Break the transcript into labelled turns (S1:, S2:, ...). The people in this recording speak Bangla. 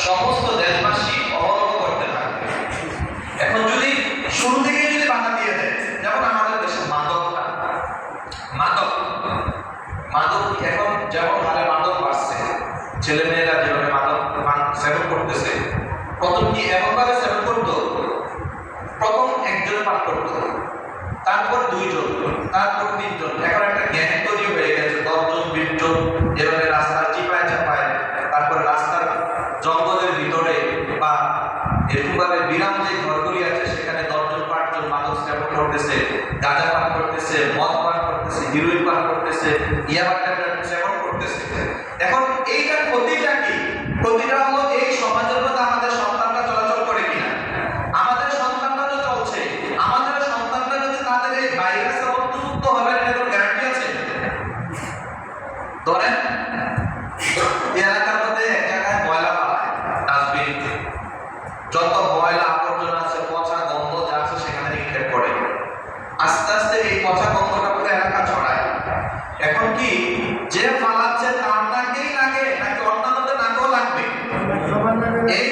S1: সমস্ত দেশবাসী অবলম্বন করতে থাকবে। এখন যদি শুরু থেকে যদি বাধা দিয়ে দেয়, যেমন আমাদের দেশে মাদক এখন যেমন হারে মাদক বাড়ছে, ছেলে মেয়েরা যেভাবে মাদক সেবন করতেছে, প্রথম কি এমন ভাবে সেবন করতো, প্রথম একজন পান করতো, তারপর 2 জন, তারপর 3 জন, এখন একটা গ্যাং তৈরি হয়ে গেছে, 10 জন 20 জন এভাবে রাস্তার চিপায় চাপায়, তারপরে রাস্তার জঙ্গলের ভিতরে বা এরকমভাবে বিরাম যে ঘরগুলি আছে সেখানে 10 জন 5 জন মাদক সেবন করতেছে, গাঁজা পান করতেছে, মদ পান করতেছে, হিরোইন পান করতেছে, ইয়াবা ট্যাবলেট সেবন করতেছে। এখন এইটার ক্ষতিটা কি? ক্ষতিটা হলো এই সমাজের মধ্যে আমাদের সন্তানরা চলাচল করে কিনা। আমাদের সন্তানরা তো চলছে, আমাদের সন্তানরা যদি তাদের এই ভাইরাসে অন্তর্ভুক্ত হবে এর কোনো গ্যারান্টি আছে? ধরেন এলাকার মধ্যে এক জায়গায় ময়লা পালায়, ডাস্টবিন, যত ময়লা আবর্জনা আছে, পচা গন্ধ যা আছে সেখানে নিক্ষেপ করে, আস্তে আস্তে এই পচা গন্ধটা পুরো এলাকা ছড়ায়। এখন কি যে ফালাচ্ছে তার নাকেই লাগে নাকি অন্যান্যদের নাকেও লাগবে? এই